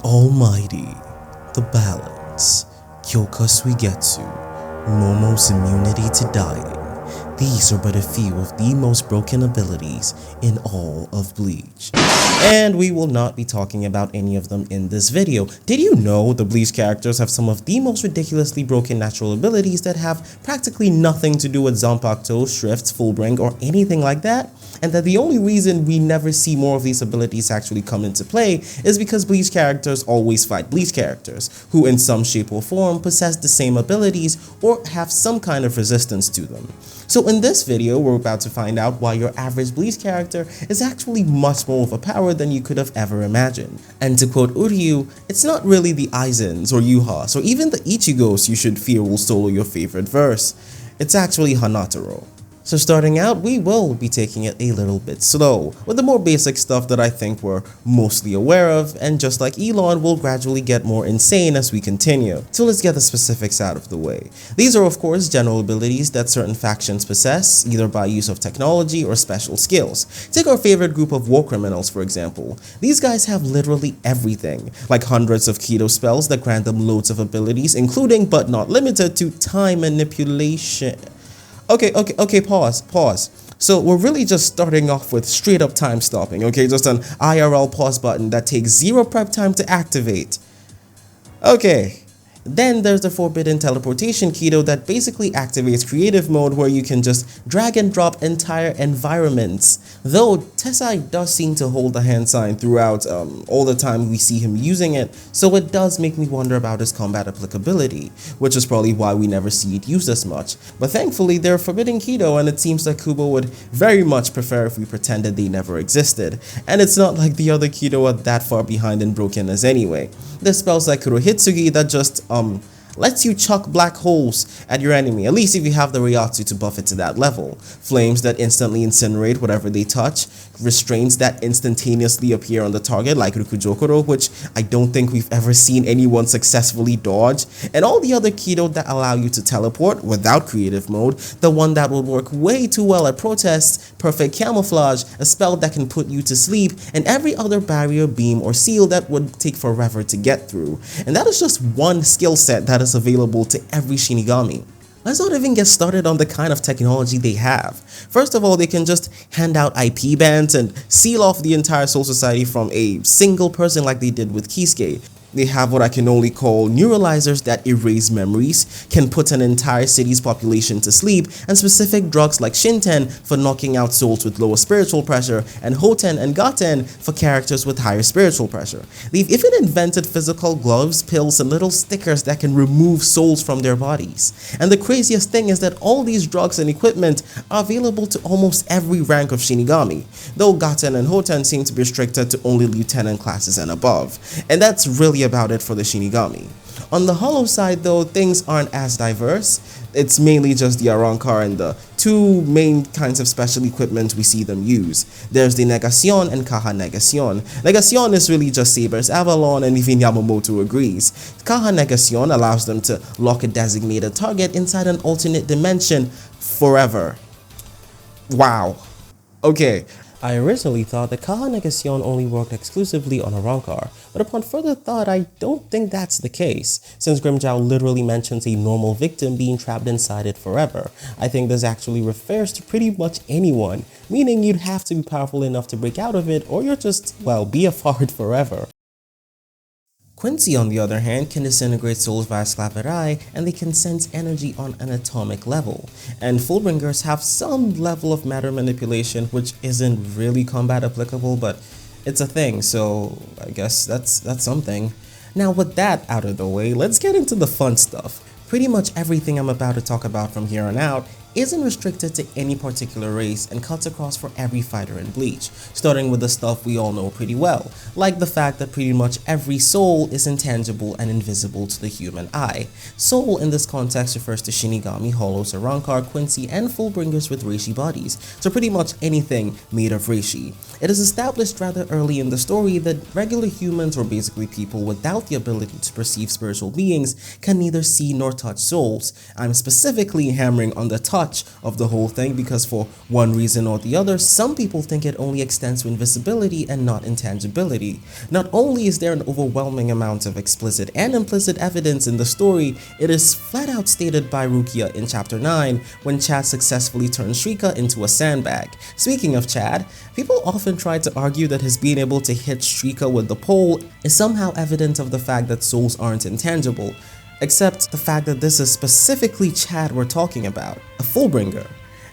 Almighty, the balance, Kyoka Suigetsu, Momo's immunity to dying. These are but a few of the most broken abilities in all of Bleach. And we will not be talking about any of them in this video. Did you know the Bleach characters have some of the most ridiculously broken natural abilities that have practically nothing to do with Zanpakuto, Shrift, Fullbring, or anything like that? And that the only reason we never see more of these abilities actually come into play is because Bleach characters always fight Bleach characters, who in some shape or form possess the same abilities or have some kind of resistance to them. So in this video, we're about to find out why your average Bleach character is actually much more overpowered than you could have ever imagined. And to quote Uryu, it's not really the Aizens or Yuhas or even the Ichigos you should fear will solo your favorite verse. It's actually Hanataro. So starting out, we will be taking it a little bit slow, with the more basic stuff that I think we're mostly aware of, and just like Elon, will gradually get more insane as we continue. So let's get the specifics out of the way. These are of course general abilities that certain factions possess, either by use of technology or special skills. Take our favorite group of war criminals for example. These guys have literally everything, like hundreds of keto spells that grant them loads of abilities, including but not limited to time manipulation. Okay, pause. So we're really just starting off with straight up time stopping, okay? Just an IRL pause button that takes 0 prep time to activate. Okay. Then there's the forbidden teleportation keto that basically activates creative mode where you can just drag and drop entire environments. Though Tessai does seem to hold the hand sign throughout all the time we see him using it, so it does make me wonder about his combat applicability, which is probably why we never see it used as much. But thankfully they're forbidden keto, and it seems like Kubo would very much prefer if we pretended they never existed. And it's not like the other keto are that far behind in brokenness anyway. There's spells like Kurohitsugi that just lets you chuck black holes at your enemy, at least if you have the Ryatsu to buff it to that level. Flames that instantly incinerate whatever they touch, restraints that instantaneously appear on the target like Rukujokoro, which I don't think we've ever seen anyone successfully dodge, and all the other keto that allow you to teleport without creative mode, the one that would work way too well at protests, perfect camouflage, a spell that can put you to sleep, and every other barrier, beam, or seal that would take forever to get through. And that is just one skill set that is available to every shinigami. Let's not even get started on the kind of technology they have. First of all, they can just hand out IP bans and seal off the entire Soul Society from a single person like they did with Kisuke. They have what I can only call neuralizers that erase memories, can put an entire city's population to sleep, and specific drugs like Shinten for knocking out souls with lower spiritual pressure, and Hoten and Gaten for characters with higher spiritual pressure. They've even invented physical gloves, pills, and little stickers that can remove souls from their bodies. And the craziest thing is that all these drugs and equipment are available to almost every rank of Shinigami, though Gaten and Hoten seem to be restricted to only lieutenant classes and above. And that's really about it for the Shinigami. On the hollow side though, things aren't as diverse. It's mainly just the arrancar and the two main kinds of special equipment we see them use. There's the Negacion and Kaha Negacion. Negacion is really just Saber's Avalon, and even Yamamoto agrees. Kaha Negacion allows them to lock a designated target inside an alternate dimension forever. Wow. Okay. I originally thought that Kaha Negacion only worked exclusively on arrancar, but upon further thought I don't think that's the case, since Grimmjow literally mentions a normal victim being trapped inside it forever. I think this actually refers to pretty much anyone, meaning you'd have to be powerful enough to break out of it, or you're just, well, be a fart forever. Quincy, on the other hand, can disintegrate souls via Slaverai, and they can sense energy on an atomic level. And fullbringers have some level of matter manipulation, which isn't really combat applicable, but it's a thing, so I guess that's something. Now with that out of the way, let's get into the fun stuff. Pretty much everything I'm about to talk about from here on out isn't restricted to any particular race and cuts across for every fighter in Bleach, starting with the stuff we all know pretty well, like the fact that pretty much every soul is intangible and invisible to the human eye. Soul in this context refers to Shinigami, Hollows, arrancar, Quincy, and fullbringers with reishi bodies, so pretty much anything made of reishi. It is established rather early in the story that regular humans, or basically people without the ability to perceive spiritual beings, can neither see nor touch souls. I'm specifically hammering on the touch of the whole thing because for one reason or the other, some people think it only extends to invisibility and not intangibility. Not only is there an overwhelming amount of explicit and implicit evidence in the story, it is flat out stated by Rukia in chapter 9 when Chad successfully turns Shrika into a sandbag. Speaking of Chad, people often try to argue that his being able to hit Shrika with the pole is somehow evidence of the fact that souls aren't intangible, except the fact that this is specifically Chad we're talking about, a fullbringer.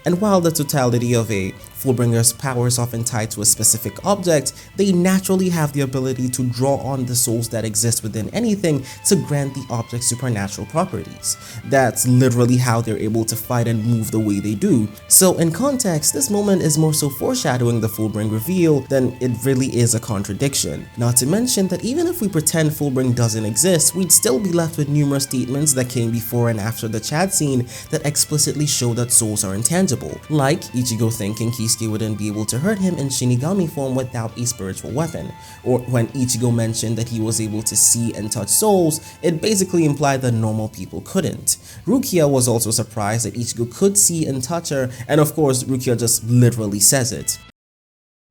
And while the totality of a fullbringer's power is often tied to a specific object, they naturally have the ability to draw on the souls that exist within anything to grant the object supernatural properties. That's literally how they're able to fight and move the way they do. So in context, this moment is more so foreshadowing the fullbring reveal than it really is a contradiction. Not to mention that even if we pretend fullbring doesn't exist, we'd still be left with numerous statements that came before and after the Chad scene that explicitly show that souls are intangible. Like Ichigo thinking Kisuke wouldn't be able to hurt him in shinigami form without a spiritual weapon, or when Ichigo mentioned that he was able to see and touch souls, it basically implied that normal people couldn't. Rukia was also surprised that Ichigo could see and touch her, and of course Rukia just literally says it.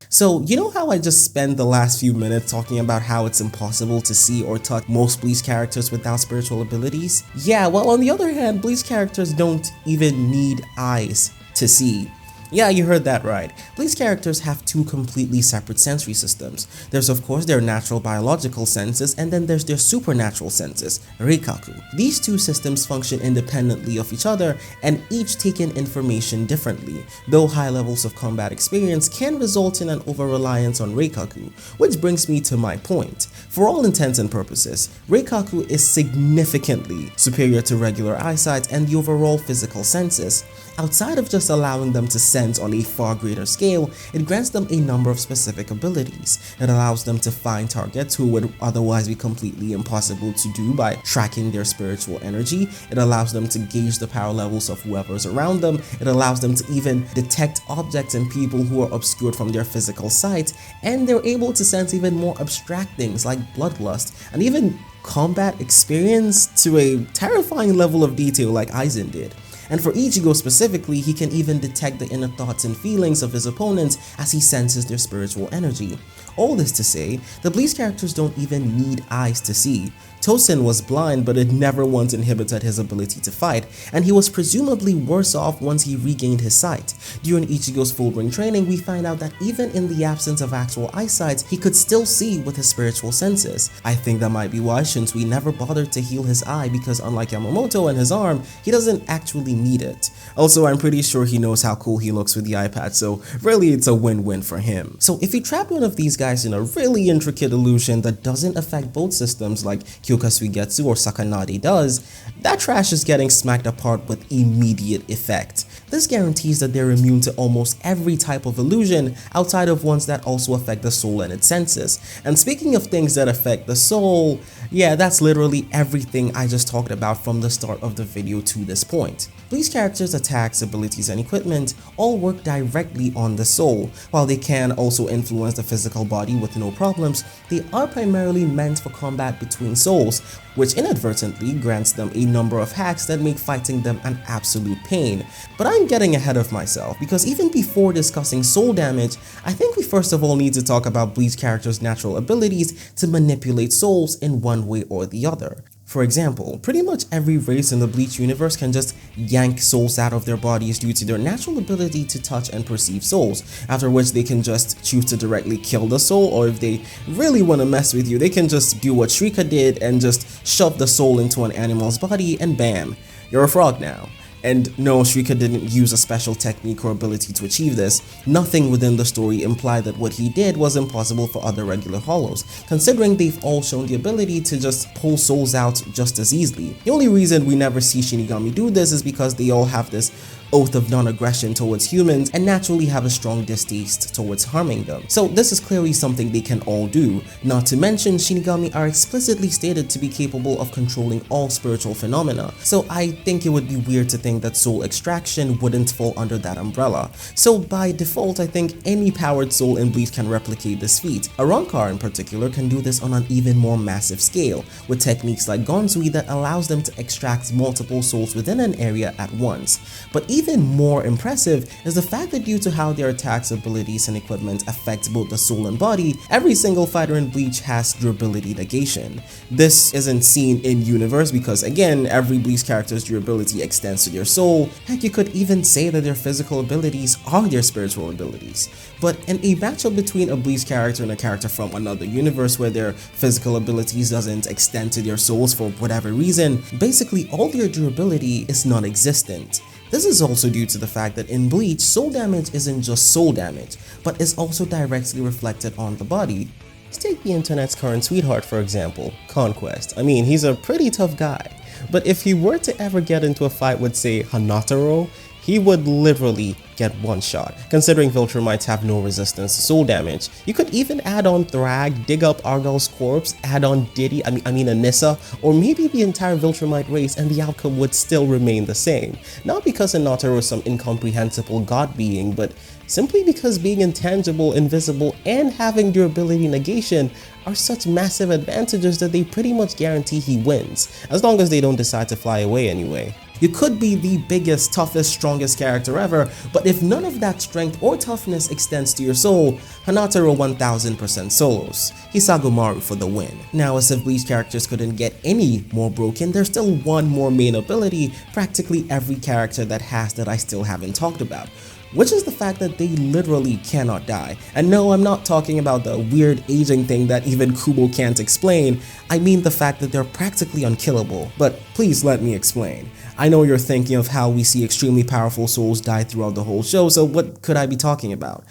So, you know how I just spent the last few minutes talking about how it's impossible to see or touch most Bleach characters without spiritual abilities? Yeah, well, on the other hand, Bleach characters don't even need eyes to see. Yeah, you heard that right. Bleach characters have two completely separate sensory systems. There's of course their natural biological senses, and then there's their supernatural senses, Reikaku. These two systems function independently of each other and each take in information differently, though high levels of combat experience can result in an over-reliance on Reikaku, which brings me to my point. For all intents and purposes, Reikaku is significantly superior to regular eyesight and the overall physical senses. Outside of just allowing them to sense on a far greater scale, it grants them a number of specific abilities. It allows them to find targets who would otherwise be completely impossible to do by tracking their spiritual energy. It allows them to gauge the power levels of whoever's around them. It allows them to even detect objects and people who are obscured from their physical sight, and they're able to sense even more abstract things like bloodlust and even combat experience to a terrifying level of detail like Aizen did. And for Ichigo specifically, he can even detect the inner thoughts and feelings of his opponents as he senses their spiritual energy. All this to say, the Bleach characters don't even need eyes to see. Tosin was blind, but it never once inhibited his ability to fight, and he was presumably worse off once he regained his sight. During Ichigo's fullbring training, we find out that even in the absence of actual eyesight, he could still see with his spiritual senses. I think that might be why Shinsui never bothered to heal his eye, because unlike Yamamoto and his arm, he doesn't actually need it. Also, I'm pretty sure he knows how cool he looks with the eye patch, so really it's a win-win for him. So if you trap one of these guys in a really intricate illusion that doesn't affect both systems like Kyokasuigetsu or Sakanade does, that trash is getting smacked apart with immediate effect. This guarantees that they're immune to almost every type of illusion outside of ones that also affect the soul and its senses. And speaking of things that affect the soul, yeah, that's literally everything I just talked about from the start of the video to this point. Bleach characters' attacks, abilities, and equipment all work directly on the soul. While they can also influence the physical body with no problems, they are primarily meant for combat between souls, which inadvertently grants them a number of hacks that make fighting them an absolute pain. But I'm getting ahead of myself, because even before discussing soul damage, I think we first of all need to talk about Bleach characters' natural abilities to manipulate souls in one way or the other. For example, pretty much every race in the Bleach universe can just yank souls out of their bodies due to their natural ability to touch and perceive souls, after which they can just choose to directly kill the soul, or if they really want to mess with you, they can just do what Shrika did and just shove the soul into an animal's body and bam, you're a frog now. And no, Shrika didn't use a special technique or ability to achieve this. Nothing within the story implied that what he did was impossible for other regular hollows, considering they've all shown the ability to just pull souls out just as easily. The only reason we never see Shinigami do this is because they all have this oath of non-aggression towards humans, and naturally have a strong distaste towards harming them. So this is clearly something they can all do. Not to mention, shinigami are explicitly stated to be capable of controlling all spiritual phenomena, so I think it would be weird to think that soul extraction wouldn't fall under that umbrella. So by default, I think any powered soul in Bleach can replicate this feat. Arrancar in particular can do this on an even more massive scale, with techniques like Gonzui that allows them to extract multiple souls within an area at once. But even more impressive is the fact that due to how their attacks, abilities, and equipment affect both the soul and body, every single fighter in Bleach has durability negation. This isn't seen in universe because again, every Bleach character's durability extends to their soul. Heck, you could even say that their physical abilities are their spiritual abilities. But in a matchup between a Bleach character and a character from another universe where their physical abilities doesn't extend to their souls for whatever reason, basically all their durability is non-existent. This is also due to the fact that in Bleach, soul damage isn't just soul damage, but is also directly reflected on the body. Let's take the internet's current sweetheart for example, Conquest. I mean, he's a pretty tough guy, but if he were to ever get into a fight with say Hanataro, he would literally get one shot, considering Viltrumites have no resistance to soul damage. You could even add on Thrag, dig up Argyle's corpse, add on Diddy, I mean Anissa, or maybe the entire Viltrumite race, and the outcome would still remain the same. Not because Hanataro is some incomprehensible god being, but simply because being intangible, invisible, and having durability negation are such massive advantages that they pretty much guarantee he wins, as long as they don't decide to fly away anyway. You could be the biggest, toughest, strongest character ever, but if none of that strength or toughness extends to your soul, Hanataro 1000% solos. Hisagomaru for the win. Now, as if Bleach characters couldn't get any more broken, there's still one more main ability practically every character that has that I still haven't talked about, which is the fact that they literally cannot die. And no, I'm not talking about the weird aging thing that even Kubo can't explain. I mean the fact that they're practically unkillable. But please let me explain. I know you're thinking of how we see extremely powerful souls die throughout the whole show, so what could I be talking about?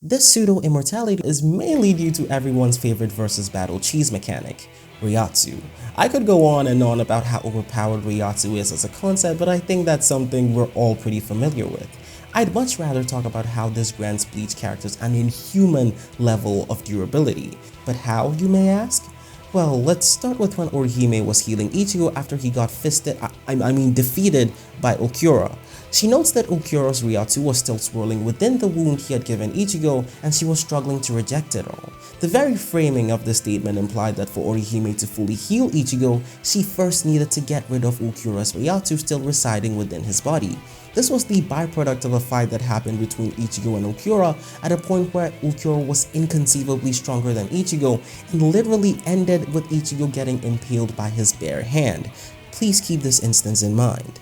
This pseudo-immortality is mainly due to everyone's favorite versus battle cheese mechanic, Reiatsu. I could go on and on about how overpowered Reiatsu is as a concept, but I think that's something we're all pretty familiar with. I'd much rather talk about how this grants Bleach characters an inhuman level of durability. But how, you may ask? Well, let's start with when Orihime was healing Ichigo after he got defeated by Okura. She notes that Okura's Reiatsu was still swirling within the wound he had given Ichigo, and she was struggling to reject it all. The very framing of this statement implied that for Orihime to fully heal Ichigo, she first needed to get rid of Okura's Reiatsu still residing within his body. This was the byproduct of a fight that happened between Ichigo and Okura at a point where Okura was inconceivably stronger than Ichigo and literally ended with Ichigo getting impaled by his bare hand. Please keep this instance in mind.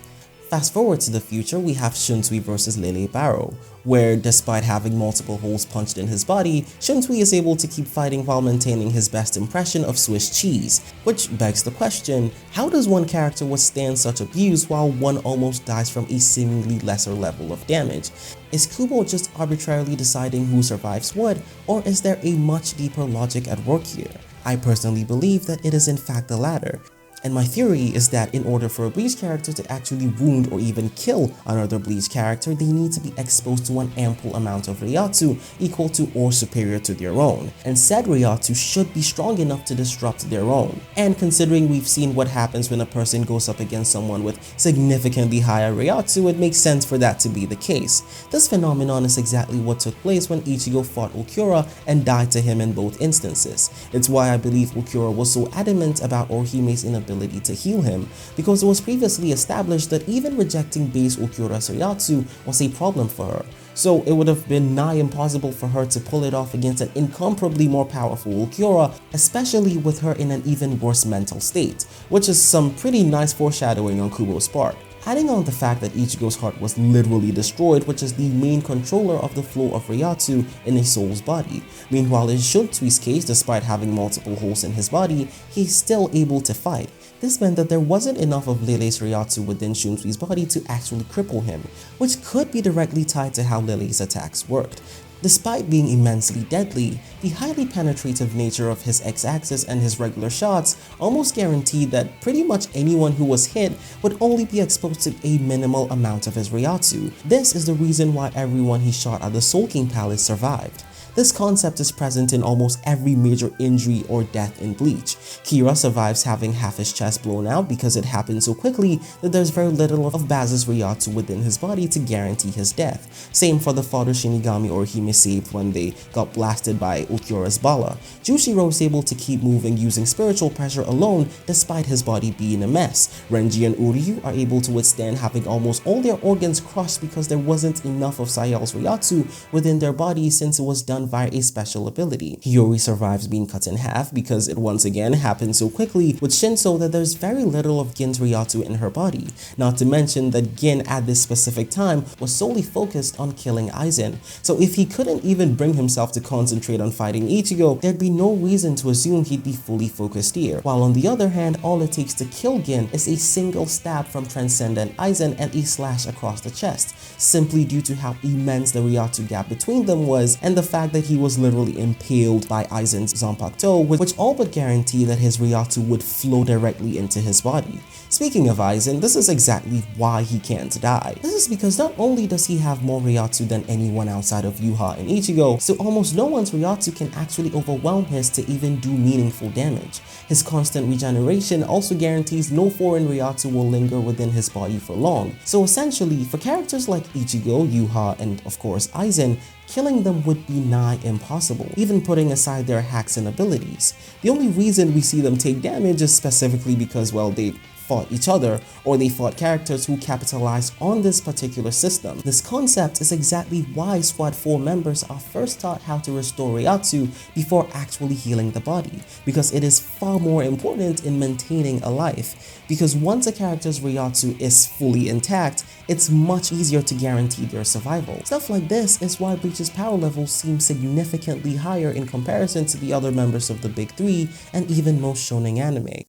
Fast forward to the future, we have Shunsui vs Lele Barrow, where despite having multiple holes punched in his body, Shunsui is able to keep fighting while maintaining his best impression of Swiss cheese. Which begs the question, how does one character withstand such abuse while one almost dies from a seemingly lesser level of damage? Is Kubo just arbitrarily deciding who survives what, or is there a much deeper logic at work here? I personally believe that it is in fact the latter. And my theory is that in order for a Bleach character to actually wound or even kill another Bleach character, they need to be exposed to an ample amount of Reiatsu equal to or superior to their own. And said Reiatsu should be strong enough to disrupt their own. And considering we've seen what happens when a person goes up against someone with significantly higher Reiatsu, it makes sense for that to be the case. This phenomenon is exactly what took place when Ichigo fought Okura and died to him in both instances. It's why I believe Okura was so adamant about Orihime's inability to heal him, because it was previously established that even rejecting base Okura's Reiatsu was a problem for her, so it would have been nigh impossible for her to pull it off against an incomparably more powerful Okura, especially with her in an even worse mental state, which is some pretty nice foreshadowing on Kubo's part. Adding on the fact that Ichigo's heart was literally destroyed, which is the main controller of the flow of Reiatsu in a soul's body. Meanwhile, in Shunsui's case, despite having multiple holes in his body, he's still able to fight. This meant that there wasn't enough of Lele's Reiatsu within Shunsui's body to actually cripple him, which could be directly tied to how Lele's attacks worked. Despite being immensely deadly, the highly penetrative nature of his X-axis and his regular shots almost guaranteed that pretty much anyone who was hit would only be exposed to a minimal amount of his Ryatsu. This is the reason why everyone he shot at the Soul King Palace survived. This concept is present in almost every major injury or death in Bleach. Kira survives having half his chest blown out because it happened so quickly that there's very little of Baz's Ryatsu within his body to guarantee his death. Same for the father Shinigami Orihime saved when they got blasted by Ulquiorra's bala. Jushiro is able to keep moving using spiritual pressure alone despite his body being a mess. Renji and Uryu are able to withstand having almost all their organs crushed because there wasn't enough of Sayal's Ryatsu within their bodies since it was done via a special ability. Hiyori survives being cut in half because it once again happened so quickly with Shinso that there's very little of Gin's Ryatsu in her body. Not to mention that Gin at this specific time was solely focused on killing Aizen, so if he couldn't even bring himself to concentrate on fighting Ichigo, there'd be no reason to assume he'd be fully focused here. While on the other hand, all it takes to kill Gin is a single stab from Transcendent Aizen and a slash across the chest, simply due to how immense the Ryatsu gap between them was and the fact that he was literally impaled by Aizen's Zanpakuto, which all but guaranteed that his Ryatsu would flow directly into his body. Speaking of Aizen, this is exactly why he can't die. This is because not only does he have more Ryatsu than anyone outside of Yuha and Ichigo, so almost no one's Ryatsu can actually overwhelm his to even do meaningful damage. His constant regeneration also guarantees no foreign Ryatsu will linger within his body for long. So essentially, for characters like Ichigo, Yuha, and of course Aizen, killing them would be nigh impossible, even putting aside their hacks and abilities. The only reason we see them take damage is specifically because, well, they fought each other, or they fought characters who capitalized on this particular system. This concept is exactly why Squad 4 members are first taught how to restore Ryatsu before actually healing the body, because it is far more important in maintaining a life, because once a character's Ryatsu is fully intact, it's much easier to guarantee their survival. Stuff like this is why Bleach's power levels seem significantly higher in comparison to the other members of the Big Three and even most shonen anime.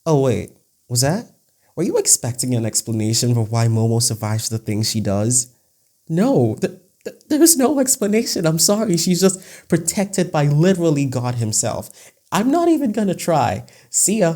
Oh wait, was that? Were you expecting an explanation for why Momo survives the things she does? No, there's no explanation, I'm sorry, she's just protected by literally God himself. I'm not even gonna try. See ya.